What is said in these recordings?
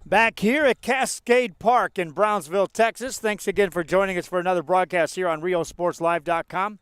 Back here at Cascade Park in Brownsville, Texas. Thanks again for joining us for another broadcast here on RioSportsLive.com.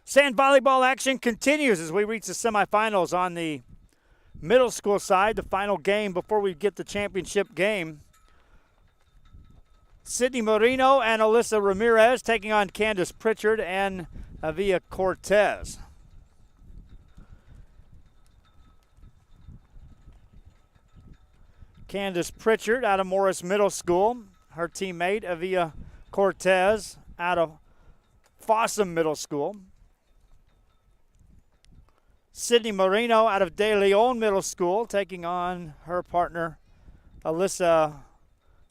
Sand volleyball action continues as we reach the semifinals on the middle school side. The final game before we get the championship game. Sydney Marino and Alyssa Ramirez taking on Candace Pritchard and Avia Cortez. Candace Pritchard out of Morris Middle School. Her teammate, Avia Cortez, out of Fossum Middle School. Sydney Marino out of De Leon Middle School, taking on her partner, Alyssa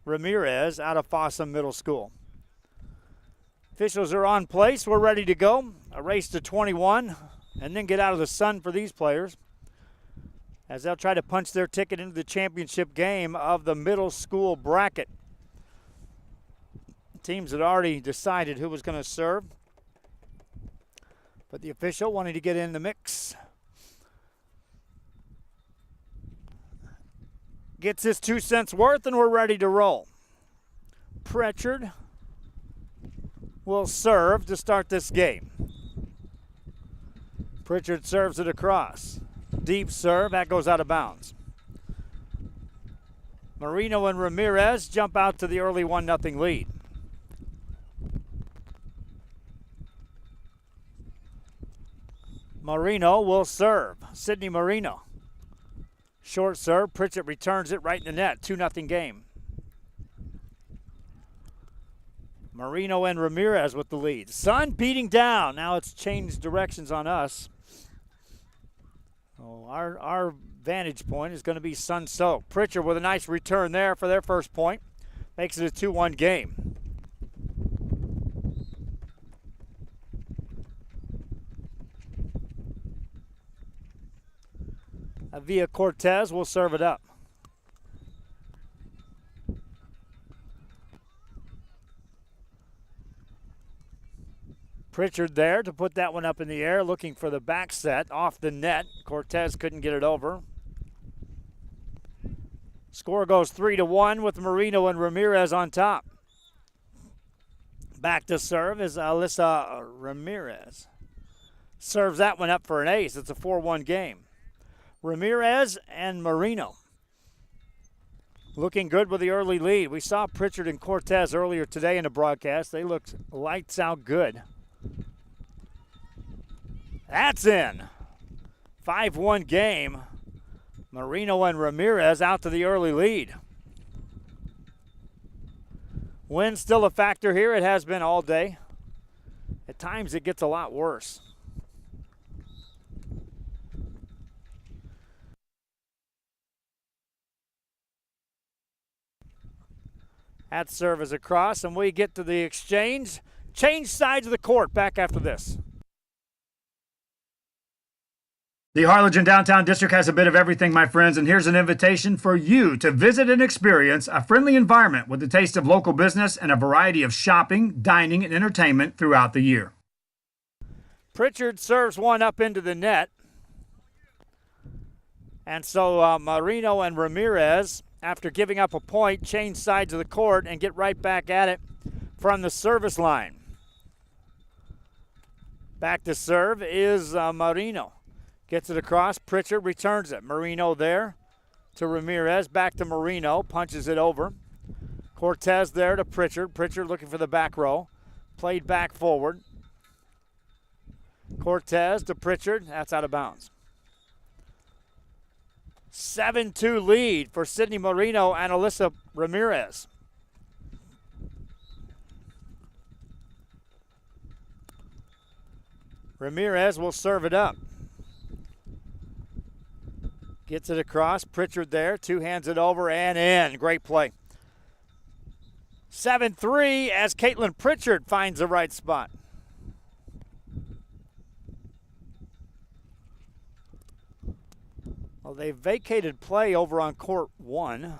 Ramirez, out of Fossum Middle School. Officials are on place. We're ready to go. A race to 21, and then get out of the sun for these players, as they'll try to punch their ticket into the championship game of the middle school bracket. Teams had already decided who was going to serve, but the official wanted to get in the mix. Gets his 2 cents worth, and we're ready to roll. Pritchard will serve to start this game. Pritchard serves it across. Deep serve, that goes out of bounds. Marino and Ramirez jump out to the early 1-0 lead. Marino will serve. Sydney Marino. Short serve, Pritchard returns it right in the net. 2-0 game. Marino and Ramirez with the lead. Sun beating down. Now it's changed directions on us. Oh, our vantage point is going to be sun-soaked. Pritchard with a nice return there for their first point. Makes it a 2-1 game. Avia Cortez will serve it up. Pritchard there to put that one up in the air, looking for the back set off the net. Cortez couldn't get it over. Score goes 3-1 with Marino and Ramirez on top. Back to serve is Alyssa Ramirez. Serves that one up for an ace. It's a 4-1 game. Ramirez and Marino looking good with the early lead. We saw Pritchard and Cortez earlier today in the broadcast. They looked lights out good. That's in. 5-1 game. Marino and Ramirez out to the early lead. Wind still a factor here. It has been all day. At times it gets a lot worse. That serve is across, and we get to the exchange. Change sides of the court back after this. The Harlingen Downtown District has a bit of everything, my friends, and here's an invitation for you to visit and experience a friendly environment with a taste of local business and a variety of shopping, dining, and entertainment throughout the year. Pritchard serves one up into the net. And so Marino and Ramirez, after giving up a point, change sides of the court and get right back at it from the service line. Back to serve is Marino. Gets it across. Pritchard returns it. Marino there to Ramirez. Back to Marino. Punches it over. Cortez there to Pritchard. Pritchard looking for the back row. Played back forward. Cortez to Pritchard. That's out of bounds. 7-2 lead for Sydney Marino and Alyssa Ramirez. Ramirez will serve it up. Gets it across. Pritchard there. Two hands it over and in. Great play. 7-3 as Caitlin Pritchard finds the right spot. Well, they vacated play over on court 1.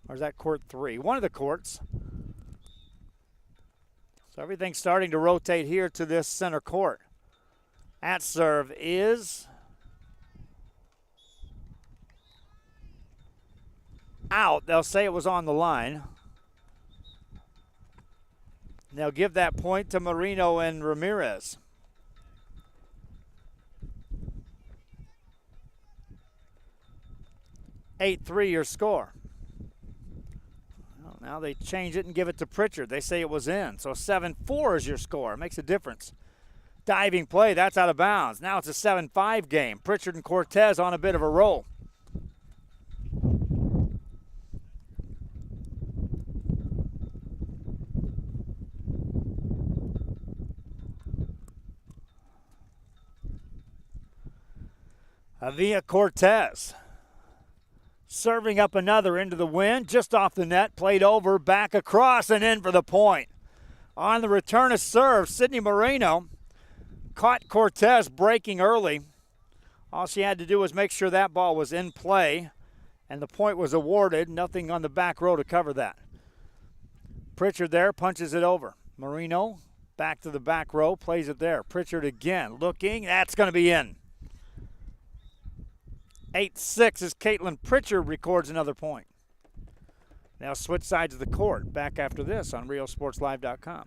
Or is that court 3? One of the courts. So everything's starting to rotate here to this center court. At serve is out. They'll say it was on the line. They'll give that point to Marino and Ramirez. (8-3) your score. Well, now they change it and give it to Pritchard. They say it was in. So 7-4 is your score. It makes a difference. Diving play, that's out of bounds. Now it's a 7-5 game. Pritchard and Cortez on a bit of a roll. Avila Cortez serving up another into the wind, just off the net, played over, back across, and in for the point. On the return of serve, Sydney Moreno caught Cortez breaking early. All she had to do was make sure that ball was in play, and the point was awarded. Nothing on the back row to cover that. Pritchard there punches it over. Moreno back to the back row, plays it there. Pritchard again looking. That's going to be in. 8-6 as Caitlin Pritchard records another point. Now switch sides of the court. Back after this on RioSportsLive.com.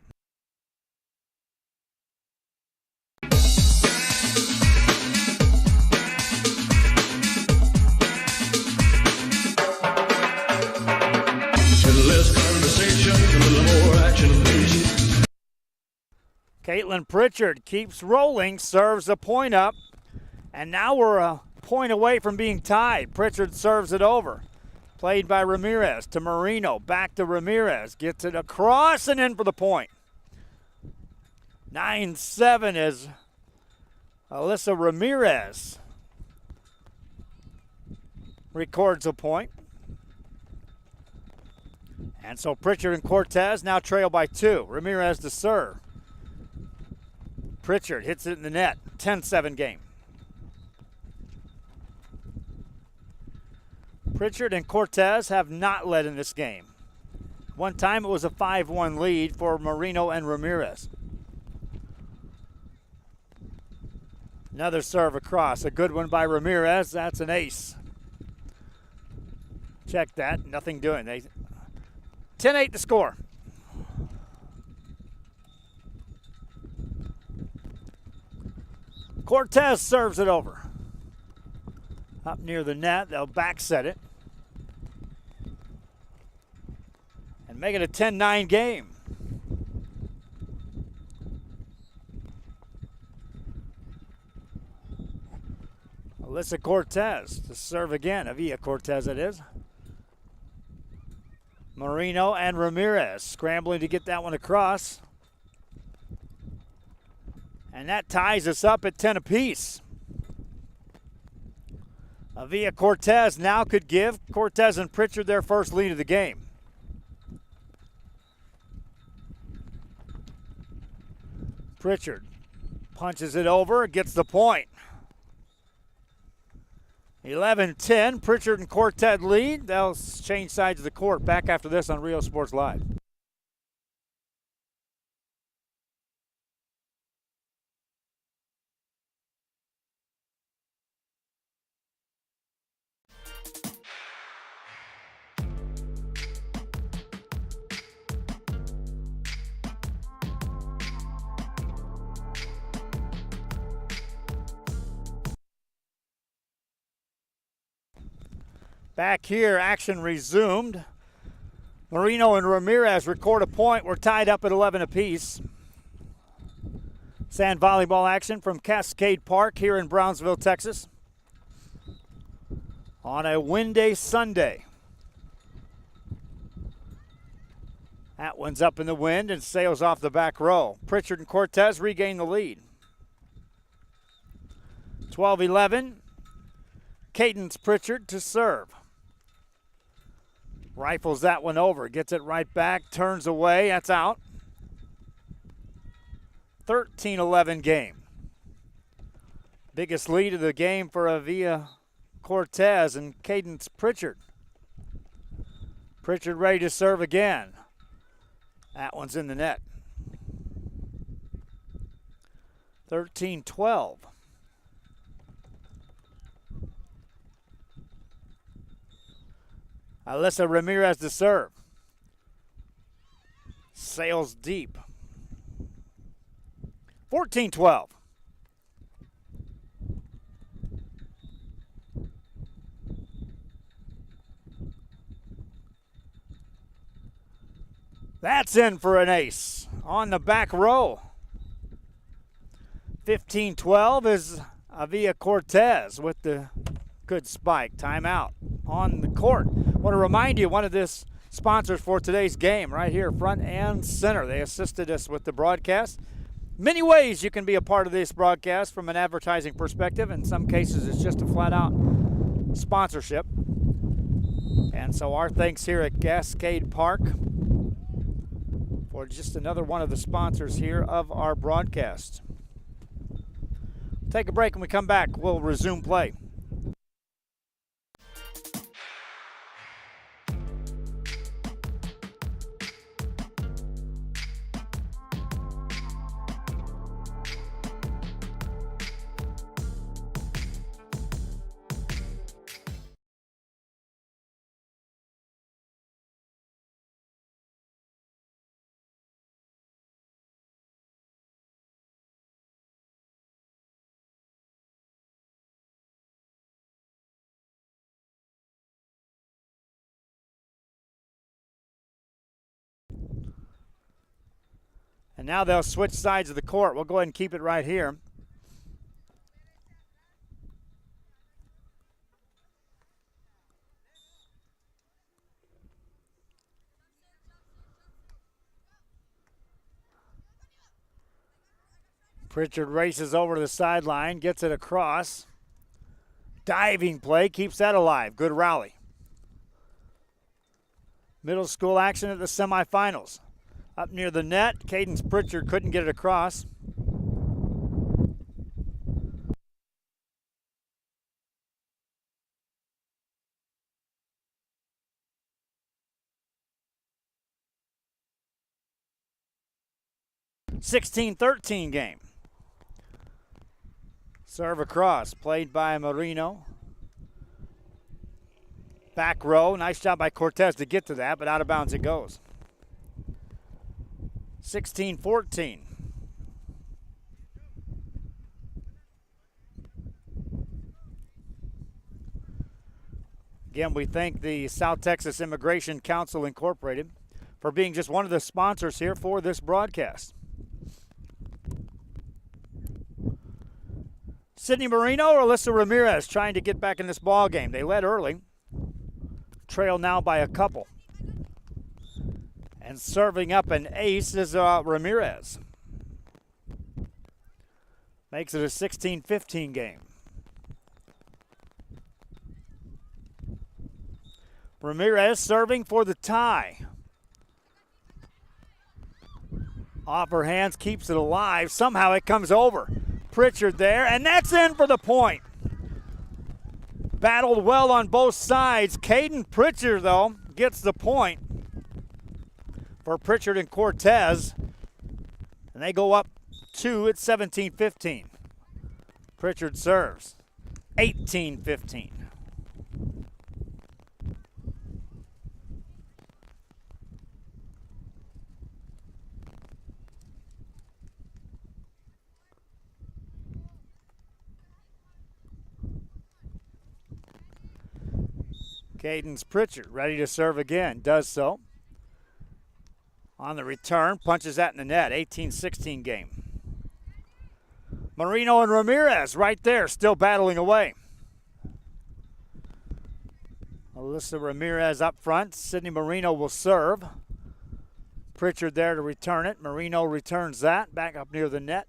Less conversation, a little more action, please. Caitlin Pritchard keeps rolling, serves a point up, and now we're a point away from being tied. Pritchard serves it over. Played by Ramirez to Marino, back to Ramirez, gets it across and in for the point. 9-7 is Alyssa Ramirez records a point. And so Pritchard and Cortez now trail by 2. Ramirez to serve. Pritchard hits it in the net. 10-7 game. Pritchard and Cortez have not led in this game. One time it was a 5-1 lead for Marino and Ramirez. Another serve across. A good one by Ramirez. That's an ace. Check that. Nothing doing. 10-8 to score. Cortez serves it over. Up near the net, they'll back set it. And make it a 10-9 game. Alyssa Cortez to serve again. Avila Cortez it is. Marino and Ramirez scrambling to get that one across. And that ties us up at 10 apiece. Avila Cortez now could give Cortez and Pritchard their first lead of the game. Pritchard punches it over, gets the point. 11-10, Pritchard and Cortez lead. They'll change sides of the court. Back after this on Rio Sports Live. Back here, action resumed. Marino and Ramirez record a point. We're tied up at 11 apiece. Sand volleyball action from Cascade Park here in Brownsville, Texas. On a windy Sunday. That one's up in the wind and sails off the back row. Pritchard and Cortez regain the lead. 12-11. Cadence Pritchard to serve. Rifles that one over, gets it right back, turns away, that's out. 13-11 game. Biggest lead of the game for Avila Cortez and Cadence Pritchard. Pritchard ready to serve again. That one's in the net. 13-12. Alyssa Ramirez to serve. Sails deep. 14-12. That's in for an ace on the back row. 15-12 is Avia Cortez with the good spike. Timeout on the court. Want to remind you, one of this sponsors for today's game right here, front and center. They assisted us with the broadcast. Many ways you can be a part of this broadcast from an advertising perspective. In some cases, it's just a flat-out sponsorship. And so our thanks here at Cascade Park for just another one of the sponsors here of our broadcast. Take a break. When we come back, we'll resume play. And now they'll switch sides of the court. We'll go ahead and keep it right here. Pritchard races over to the sideline, gets it across. Diving play, keeps that alive. Good rally. Middle school action at the semifinals. Up near the net, Cadence Pritchard couldn't get it across. (16-13) game. Serve across, played by Marino. Back row, nice job by Cortez to get to that, but out of bounds it goes. 16-14. Again, we thank the South Texas Immigration Council Incorporated for being just one of the sponsors here for this broadcast. Sydney Marino or Alyssa Ramirez trying to get back in this ball game. They led early. Trail now by a couple. And serving up an ace is Ramirez. Makes it a 16-15 game. Ramirez serving for the tie. Off her hands, keeps it alive. Somehow it comes over. Pritchard there, and that's in for the point. Battled well on both sides. Caden Pritchard, though, gets the point for Pritchard and Cortez. And they go up 2 at 17-15. Pritchard serves. 18-15. Cadence Pritchard ready to serve again. Does so. On the return, punches that in the net. 18-16 game. Marino and Ramirez right there, still battling away. Alyssa Ramirez up front. Sydney Marino will serve. Pritchard there to return it. Marino returns that back up near the net.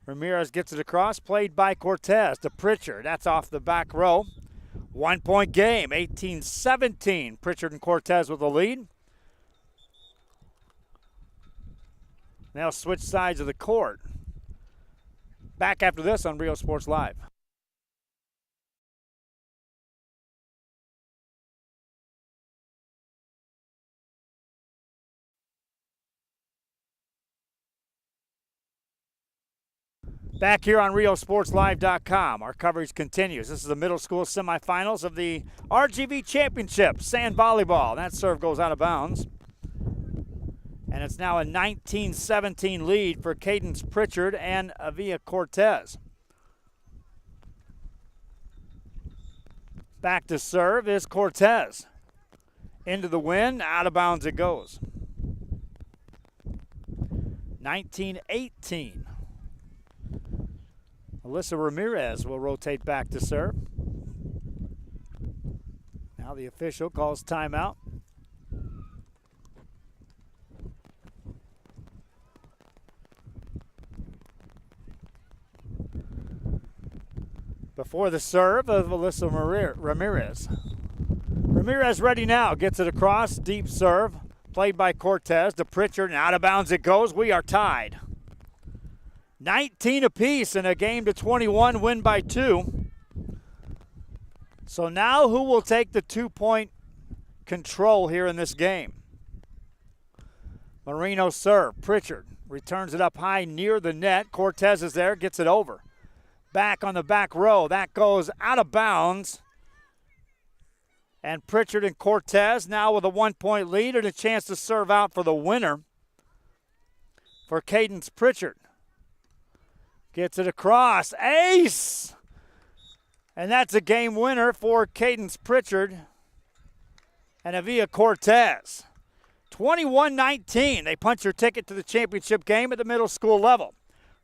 Ramirez gets it across, played by Cortez to Pritchard. That's off the back row. 1 point game, 18-17. Pritchard and Cortez with the lead. Now switch sides of the court. Back after this on Rio Sports Live. Back here on RioSportsLive.com, our coverage continues. This is the middle school semifinals of the RGV Championship, Sand Volleyball. That serve goes out of bounds. And it's now a 19-17 lead for Cadence Pritchard and Avia Cortez. Back to serve is Cortez. Into the wind, out of bounds it goes. 19-18. Alyssa Ramirez will rotate back to serve. Now the official calls timeout. Before the serve of Alyssa Ramirez. Ramirez ready now, gets it across, deep serve, played by Cortez to Pritchard, and out of bounds it goes. We are tied. 19 apiece in a game to 21, win by 2. So now who will take the 2-point control here in this game? Marino serve, Pritchard returns it up high near the net. Cortez is there, gets it over. Back on the back row, that goes out of bounds. And Pritchard and Cortez now with a 1-point lead and a chance to serve out for the winner for Cadence Pritchard. Gets it across, ace! And that's a game winner for Cadence Pritchard and Avia Cortez. 21-19, they punch their ticket to the championship game at the middle school level.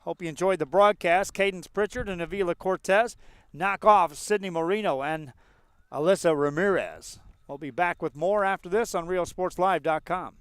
Hope you enjoyed the broadcast. Cadence Pritchard and Avila Cortez knock off Sydney Marino and Alyssa Ramirez. We'll be back with more after this on RioSportsLive.com.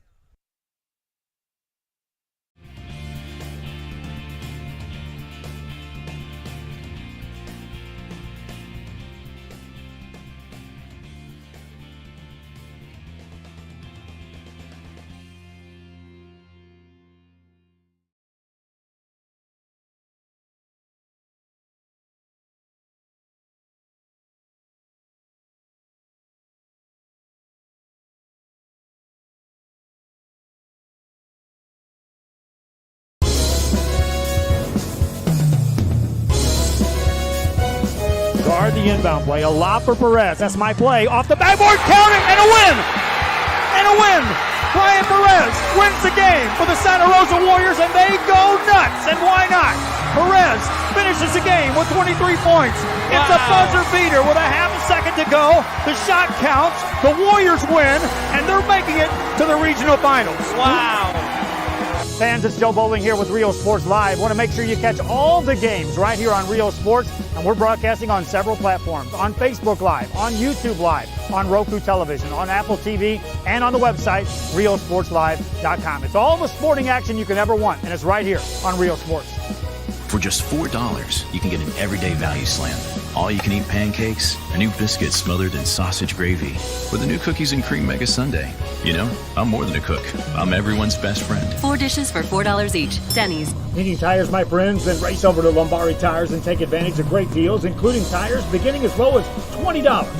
Guard the inbound play. A lob for Perez. That's my play. Off the backboard. Count it. And a win. And a win. Brian Perez wins the game for the Santa Rosa Warriors, and they go nuts. And why not? Perez finishes the game with 23 points. It's a buzzer beater with a half a second to go. The shot counts. The Warriors win, and they're making it to the regional finals. Wow. Fans, it's Joe Bowling here with Rio Sports Live. Want to make sure you catch all the games right here on Rio Sports, and we're broadcasting on several platforms, on Facebook Live, on YouTube Live, on Roku Television, on Apple TV, and on the website, RioSportsLive.com. It's all the sporting action you can ever want, and it's right here on Rio Sports. For just $4, you can get an everyday value slam. All-you-can-eat pancakes, a new biscuit smothered in sausage gravy, with a new cookies and cream mega sundae. You know, I'm more than a cook. I'm everyone's best friend. 4 dishes for $4 each. Denny's. Needing tires, my friends? Then race over to Lombardi Tires and take advantage of great deals, including tires beginning as low as $20.